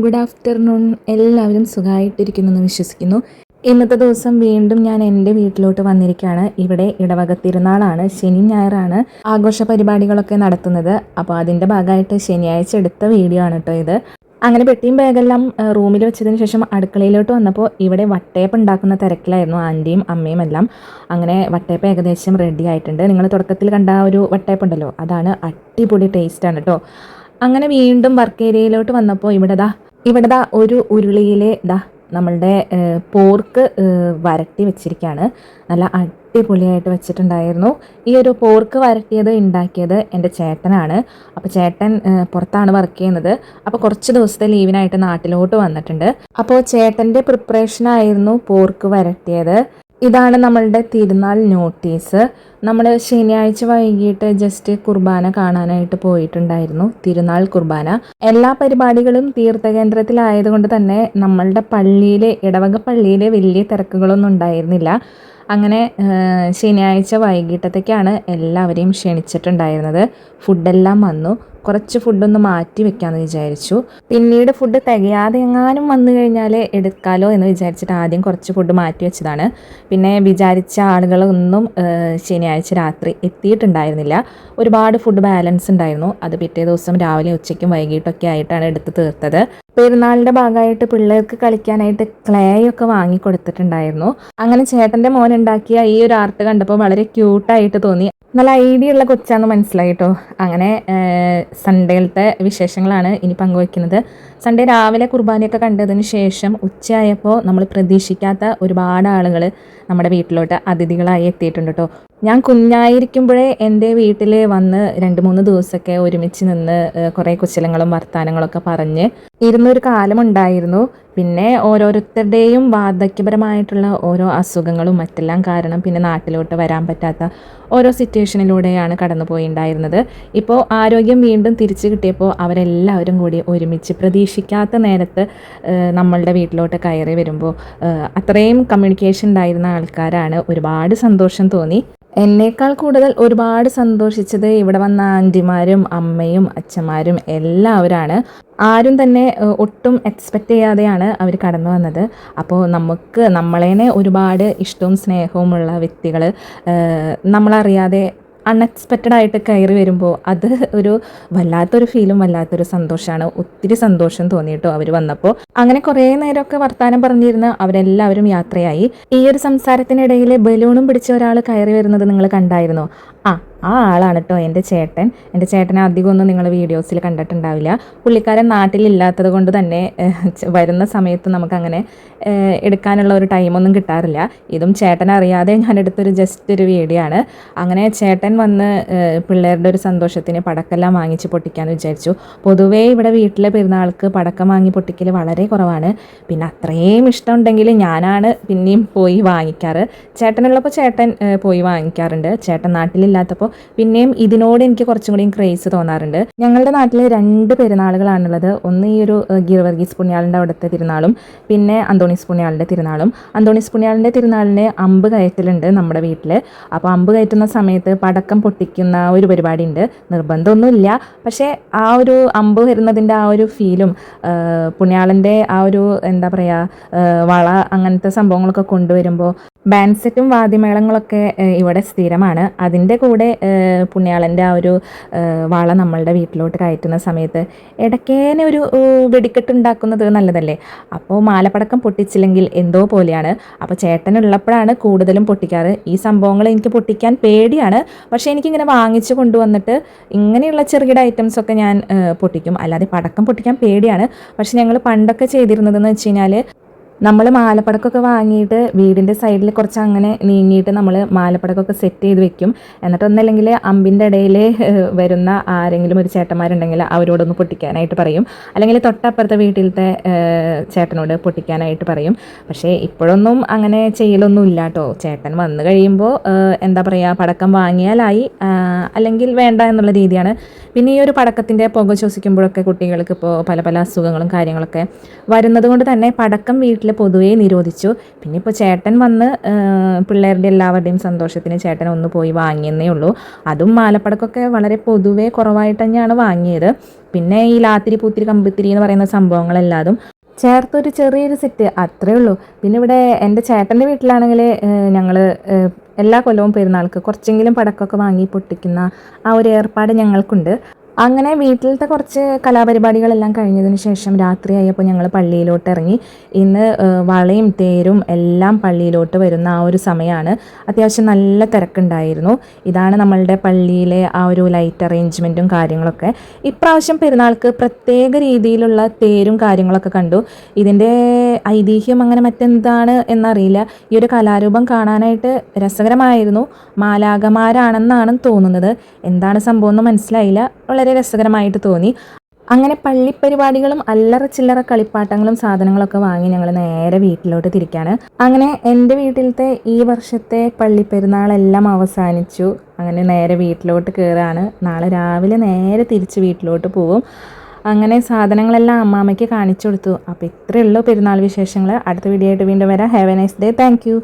Good afternoon. എല്ലാവരും സുഖമായിട്ടിരിക്കുന്നെന്ന് വിശ്വസിക്കുന്നു. ഇന്നത്തെ ദിവസം വീണ്ടും ഞാൻ എൻ്റെ വീട്ടിലോട്ട് വന്നിരിക്കുകയാണ്. ഇവിടെ ഇടവക തിരുനാളാണ്, ശനി ഞായറാണ് ആഘോഷ പരിപാടികളൊക്കെ നടത്തുന്നത്. അപ്പോൾ അതിൻ്റെ ഭാഗമായിട്ട് ശനിയാഴ്ച എടുത്ത വീഡിയോ ആണ് കേട്ടോ ഇത്. അങ്ങനെ പെട്ടിയും ബാഗെല്ലാം റൂമിൽ വെച്ചതിന് ശേഷം അടുക്കളയിലോട്ട് വന്നപ്പോൾ ഇവിടെ വട്ടയപ്പം ഉണ്ടാക്കുന്ന തിരക്കിലായിരുന്നു ആൻറ്റിയും അമ്മയും എല്ലാം. അങ്ങനെ വട്ടയപ്പം ഏകദേശം റെഡി ആയിട്ടുണ്ട്. നിങ്ങൾ തുടക്കത്തിൽ കണ്ട ആ ഒരു വട്ടയപ്പം ഉണ്ടല്ലോ, അതാണ് അടിപൊളി ടേസ്റ്റാണ് കേട്ടോ. അങ്ങനെ വീണ്ടും വർക്ക് ഏരിയയിലോട്ട് വന്നപ്പോൾ ഇവിടെ ഒരു ഉരുളിയിലെ നമ്മളുടെ പോർക്ക് വരട്ടി വെച്ചിരിക്കുകയാണ്. നല്ല അടിപൊളിയായിട്ട് വെച്ചിട്ടുണ്ടായിരുന്നു. ഈ ഒരു പോർക്ക് വരട്ടിയത് ഉണ്ടാക്കിയത് എൻ്റെ ചേട്ടനാണ്. അപ്പോൾ ചേട്ടൻ പുറത്താണ് വർക്ക് ചെയ്യുന്നത്. അപ്പോൾ കുറച്ച് ദിവസത്തെ ലീവിനായിട്ട് നാട്ടിലോട്ട് വന്നിട്ടുണ്ട്. അപ്പോൾ ചേട്ടൻ്റെ പ്രിപ്പറേഷനായിരുന്നു പോർക്ക് വരട്ടിയത്. ഇതാണ് നമ്മളുടെ തിരുനാൾ നോട്ടീസ്. നമ്മൾ ശനിയാഴ്ച വൈകിട്ട് ജസ്റ്റ് കുർബാന കാണാനായിട്ട് പോയിട്ടുണ്ടായിരുന്നു, തിരുനാൾ കുർബാന. എല്ലാ പരിപാടികളും തീർത്ഥകേന്ദ്രത്തിലായതുകൊണ്ട് തന്നെ നമ്മളുടെ പള്ളിയിലെ ഇടവക പള്ളിയിലെ വലിയ തിരക്കുകളൊന്നും ഉണ്ടായിരുന്നില്ല. അങ്ങനെ ശനിയാഴ്ച വൈകിട്ടത്തേക്കാണ് എല്ലാവരെയും ക്ഷണിച്ചിട്ടുണ്ടായിരുന്നത്. ഫുഡെല്ലാം വന്നു. കുറച്ച് ഫുഡൊന്ന് മാറ്റി വെക്കാമെന്ന് വിചാരിച്ചു. പിന്നീട് ഫുഡ് തികയാതെ എങ്ങാനും വന്നു കഴിഞ്ഞാൽ എടുക്കാമല്ലോ എന്ന് വിചാരിച്ചിട്ട് ആദ്യം കുറച്ച് ഫുഡ് മാറ്റി വെച്ചതാണ്. പിന്നെ വിചാരിച്ച ആളുകളൊന്നും ശനിയാഴ്ച രാത്രി എത്തിയിട്ടുണ്ടായിരുന്നില്ല. ഒരുപാട് ഫുഡ് ബാലൻസ് ഉണ്ടായിരുന്നു. അത് പിറ്റേ ദിവസം രാവിലെ ഉച്ചയ്ക്കും വൈകിട്ടൊക്കെ ആയിട്ടാണ് എടുത്ത് തീർത്തത്. പെരുന്നാളിൻ്റെ ഭാഗമായിട്ട് പിള്ളേർക്ക് കളിക്കാനായിട്ട് ക്ലേ ഒക്കെ വാങ്ങി കൊടുത്തിട്ടുണ്ടായിരുന്നു. അങ്ങനെ ചേട്ടൻ്റെ മോൻ ഉണ്ടാക്കിയ ഈ ഒരു ആർട്ട് കണ്ടപ്പോൾ വളരെ ക്യൂട്ടായിട്ട് തോന്നി. നല്ല ഐഡിയ ഉള്ള കൊച്ചാന്ന് മനസ്സിലായി കേട്ടോ. അങ്ങനെ സൺഡേയിലത്തെ വിശേഷങ്ങളാണ് ഇനി പങ്കുവയ്ക്കുന്നത്. സൺഡേ രാവിലെ കുർബാനയൊക്കെ കണ്ടതിന് ശേഷം ഉച്ചയായപ്പോൾ നമ്മൾ പ്രതീക്ഷിക്കാത്ത ഒരുപാട് ആളുകൾ നമ്മുടെ വീട്ടിലോട്ട് അതിഥികളായി എത്തിയിട്ടുണ്ട് കേട്ടോ. ഞാൻ കുഞ്ഞായിരിക്കുമ്പോഴേ എൻ്റെ വീട്ടിൽ വന്ന് 2-3 ദിവസമൊക്കെ ഒരുമിച്ച് നിന്ന് കുറേ കുശലങ്ങളും വർത്തമാനങ്ങളൊക്കെ പറഞ്ഞ് ഇരുന്നൊരു കാലമുണ്ടായിരുന്നു. പിന്നെ ഓരോരുത്തരുടെയും വാർദ്ധക്യപരമായിട്ടുള്ള ഓരോ അസുഖങ്ങളും മറ്റെല്ലാം കാരണം പിന്നെ നാട്ടിലോട്ട് വരാൻ പറ്റാത്ത ഓരോ സിറ്റുവേഷനിലൂടെയാണ് കടന്നു പോയിണ്ടായിരുന്നത്. ഇപ്പോൾ ആരോഗ്യം വീണ്ടും തിരിച്ചു കിട്ടിയപ്പോൾ അവരെല്ലാവരും കൂടി ഒരുമിച്ച് പ്രതീക്ഷിക്കാത്ത നേരത്ത് നമ്മളുടെ വീട്ടിലോട്ട് കയറി വരുമ്പോൾ അത്രയും കമ്മ്യൂണിക്കേഷൻ ഉണ്ടായിരുന്ന ആൾക്കാരാണ്. ഒരുപാട് സന്തോഷം തോന്നി. എന്നേക്കാൾ കൂടുതൽ ഒരുപാട് സന്തോഷിച്ചത് ഇവിടെ വന്ന ആൻറ്റിമാരും അമ്മയും അച്ഛന്മാരും എല്ലാവരാണ്. ആരും തന്നെ ഒട്ടും എക്സ്പെക്റ്റ് ചെയ്യാതെയാണ് അവർ കടന്നു വന്നത്. അപ്പോൾ നമ്മളേനെ ഒരുപാട് ഇഷ്ടവും സ്നേഹവുമുള്ള വ്യക്തികൾ നമ്മളറിയാതെ അൺഎക്സ്പെക്റ്റഡ് ആയിട്ട് കയറി വരുമ്പോൾ അത് ഒരു വല്ലാത്തൊരു ഫീലും വല്ലാത്തൊരു സന്തോഷമാണ്. ഒത്തിരി സന്തോഷം തോന്നിയിട്ടോ അവർ വന്നപ്പോൾ. അങ്ങനെ കുറേ നേരമൊക്കെ വർത്തമാനം പറഞ്ഞിരുന്ന് അവരെല്ലാവരും യാത്രയായി. ഈ ഒരു സംസാരത്തിനിടയിൽ ബലൂണും പിടിച്ച ഒരാൾ കയറി വരുന്നത് നിങ്ങൾ കണ്ടായിരുന്നോ? ആ ആളാണ് കേട്ടോ എൻ്റെ ചേട്ടൻ. എൻ്റെ ചേട്ടനെ അധികമൊന്നും നിങ്ങൾ വീഡിയോസിൽ കണ്ടിട്ടുണ്ടാവില്ല. പുള്ളിക്കാരൻ നാട്ടിലില്ലാത്തത് കൊണ്ട് തന്നെ വരുന്ന സമയത്ത് നമുക്കങ്ങനെ എടുക്കാനുള്ള ഒരു ടൈമൊന്നും കിട്ടാറില്ല. ഇതും ചേട്ടൻ അറിയാതെ ഞാൻ എടുത്തൊരു ജസ്റ്റ് ഒരു വീഡിയോ ആണ്. അങ്ങനെ ചേട്ടൻ വന്ന് പിള്ളേരുടെ ഒരു സന്തോഷത്തിന് പടക്കെല്ലാം വാങ്ങിച്ച് പൊട്ടിക്കാമെന്ന് വിചാരിച്ചു. പൊതുവേ ഇവിടെ വീട്ടിലെ പെരുന്നാൾക്ക് പടക്കം വാങ്ങി പൊട്ടിക്കൽ വളരെ കുറവാണ്. പിന്നെ അത്രയും ഇഷ്ടമുണ്ടെങ്കിൽ ഞാനാണ് പിന്നെയും പോയി വാങ്ങിക്കാറ്. ചേട്ടനുള്ളപ്പോൾ ചേട്ടൻ പോയി വാങ്ങിക്കാറുണ്ട്. ചേട്ടൻ നാട്ടിലില്ലാത്തപ്പോൾ പിന്നെയും ഇതിനോട് എനിക്ക് കുറച്ചും കൂടിയും ക്രേസ് തോന്നാറുണ്ട്. ഞങ്ങളുടെ നാട്ടിൽ 2 പെരുന്നാളുകളാണുള്ളത്. ഒന്ന് ഈ ഒരു ഗീവർഗീസ് പുണ്യാളിൻ്റെ അവിടുത്തെ തിരുനാളും പിന്നെ അന്തോണീസ് പുണ്യാളിൻ്റെ തിരുനാളും. അന്തോണീസ് പുണ്യാളിൻ്റെ തിരുനാളിന് അമ്പ് കയറ്റലുണ്ട് നമ്മുടെ വീട്ടിൽ. അപ്പോൾ അമ്പ് കയറ്റുന്ന സമയത്ത് പടക്കം പൊട്ടിക്കുന്ന ഒരു പരിപാടി ഉണ്ട്. നിർബന്ധമൊന്നുമില്ല, പക്ഷേ ആ ഒരു അമ്പ് വരുന്നതിൻ്റെ ആ ഒരു ഫീലും പുണ്യാളൻ്റെ ആ ഒരു എന്താ പറയുക വള അങ്ങനത്തെ സംഭവങ്ങളൊക്കെ കൊണ്ടുവരുമ്പോൾ ബാൻഡ് സെറ്റും വാദ്യമേളങ്ങളൊക്കെ ഇവിടെ സ്ഥിരമാണ്. അതിൻ്റെ കൂടെ പുണ്യാളൻ്റെ ആ ഒരു വള നമ്മളുടെ വീട്ടിലോട്ട് കയറ്റുന്ന സമയത്ത് ഇടയ്ക്കേനെ ഒരു വെടിക്കെട്ട് ഉണ്ടാക്കുന്നത് നല്ലതല്ലേ. അപ്പോൾ മാലപ്പടക്കം പൊട്ടിച്ചില്ലെങ്കിൽ എന്തോ പോലെയാണ്. അപ്പോൾ ചേട്ടനുള്ളപ്പോഴാണ് കൂടുതലും പൊട്ടിക്കാറ്. ഈ സംഭവങ്ങൾ എനിക്ക് പൊട്ടിക്കാൻ പേടിയാണ്, പക്ഷേ എനിക്കിങ്ങനെ വാങ്ങിച്ചു കൊണ്ടുവന്നിട്ട് ഇങ്ങനെയുള്ള ചെറുകിട ഐറ്റംസൊക്കെ ഞാൻ പൊട്ടിക്കും. അല്ലാതെ പടക്കം പൊട്ടിക്കാൻ പേടിയാണ്. പക്ഷെ ഞങ്ങൾ പണ്ടൊക്കെ ചെയ്തിരുന്നതെന്ന് വെച്ച് കഴിഞ്ഞാൽ നമ്മൾ മാലപ്പടക്കമൊക്കെ വാങ്ങിയിട്ട് വീടിൻ്റെ സൈഡിൽ കുറച്ച് അങ്ങനെ നീങ്ങിയിട്ട് നമ്മൾ മാലപ്പടക്കമൊക്കെ സെറ്റ് ചെയ്ത് വെക്കും. എന്നിട്ടൊന്നല്ലെങ്കിൽ അമ്പിൻ്റെ ഇടയിൽ വരുന്ന ആരെങ്കിലും ഒരു ചേട്ടന്മാരുണ്ടെങ്കിൽ അവരോടൊന്ന് പൊട്ടിക്കാനായിട്ട് പറയും, അല്ലെങ്കിൽ തൊട്ടപ്പുറത്തെ വീട്ടിലത്തെ ചേട്ടനോട് പൊട്ടിക്കാനായിട്ട് പറയും. പക്ഷേ ഇപ്പോഴൊന്നും അങ്ങനെ ചെയ്യലൊന്നും ഇല്ല കേട്ടോ. ചേട്ടൻ വന്നു കഴിയുമ്പോൾ എന്താ പറയുക, പടക്കം വാങ്ങിയാലായി അല്ലെങ്കിൽ വേണ്ട എന്നുള്ള രീതിയാണ്. പിന്നെ ഈ ഒരു പടക്കത്തിൻ്റെ പുക ശ്വസിക്കുമ്പോഴൊക്കെ കുട്ടികൾക്ക് ഇപ്പോൾ പല പല അസുഖങ്ങളും കാര്യങ്ങളൊക്കെ വരുന്നത് കൊണ്ട് തന്നെ പടക്കം വീട്ടിൽ പൊതുവേ നിരോധിച്ചു. പിന്നെ ഇപ്പോൾ ചേട്ടൻ വന്ന് പിള്ളേരുടെ എല്ലാവരുടെയും സന്തോഷത്തിന് ചേട്ടൻ ഒന്ന് പോയി വാങ്ങിയെന്നേ ഉള്ളൂ. അതും മാലപ്പടക്കമൊക്കെ വളരെ പൊതുവേ കുറവായിട്ട് തന്നെയാണ് വാങ്ങിയത്. പിന്നെ ഈ ലാത്തിരി പൂത്തിരി കമ്പിത്തിരി എന്ന് പറയുന്ന സംഭവങ്ങളെല്ലാതും ചേർത്തൊരു ചെറിയൊരു സെറ്റ് അത്രേ ഉള്ളൂ. പിന്നെ ഇവിടെ എൻ്റെ ചേട്ടൻ്റെ വീട്ടിലാണെങ്കിൽ ഞങ്ങൾ എല്ലാ കൊല്ലവും പെരുന്നാൾക്ക് കുറച്ചെങ്കിലും പടക്കമൊക്കെ വാങ്ങി പൊട്ടിക്കുന്ന ആ ഒരു ഏർപ്പാട് ഞങ്ങൾക്കുണ്ട്. അങ്ങനെ വീട്ടിലത്തെ കുറച്ച് കലാപരിപാടികളെല്ലാം കഴിഞ്ഞതിന് ശേഷം രാത്രിയായപ്പോൾ ഞങ്ങൾ പള്ളിയിലോട്ട് ഇറങ്ങി. ഇന്ന് വളയും തേരും എല്ലാം പള്ളിയിലോട്ട് വരുന്ന ആ ഒരു സമയമാണ്. അത്യാവശ്യം നല്ല തിരക്കുണ്ടായിരുന്നു. ഇതാണ് നമ്മളുടെ പള്ളിയിലെ ആ ഒരു ലൈറ്റ് അറേഞ്ച്മെൻറ്റും കാര്യങ്ങളൊക്കെ. ഇപ്രാവശ്യം പെരുന്നാൾക്ക് പ്രത്യേക രീതിയിലുള്ള തേരും കാര്യങ്ങളൊക്കെ കണ്ടു. ഇതിൻ്റെ ഐതിഹ്യം അങ്ങനെ മറ്റെന്താണ് എന്നറിയില്ല. ഈ ഒരു കലാരൂപം കാണാനായിട്ട് രസകരമായിരുന്നു. മാലാഖമാരാണെന്നാണ് തോന്നുന്നത്. എന്താണ് സംഭവം എന്ന് മനസ്സിലായില്ല. വളരെ രസകരമായിട്ട് തോന്നി. അങ്ങനെ പള്ളിപ്പരിപാടികളും അല്ലറ ചില്ലറ കളിപ്പാട്ടങ്ങളും സാധനങ്ങളൊക്കെ വാങ്ങി ഞങ്ങൾ നേരെ വീട്ടിലോട്ട് തിരിക്കുകയാണ്. അങ്ങനെ എൻ്റെ വീട്ടിലത്തെ ഈ വർഷത്തെ പള്ളിപ്പെരുന്നാളെല്ലാം അവസാനിച്ചു. അങ്ങനെ നേരെ വീട്ടിലോട്ട് കയറുകയാണ്. നാളെ രാവിലെ നേരെ തിരിച്ച് വീട്ടിലോട്ട് പോകും. അങ്ങനെ സാധനങ്ങളെല്ലാം അമ്മാമ്മയ്ക്ക് കാണിച്ചു കൊടുത്തു. അപ്പോൾ ഇത്രയേ ഉള്ളൂ പെരുന്നാൾ വിശേഷങ്ങൾ. അടുത്ത വീഡിയോ ആയിട്ട് വീണ്ടും വരാം. Have A nice day. Thank you.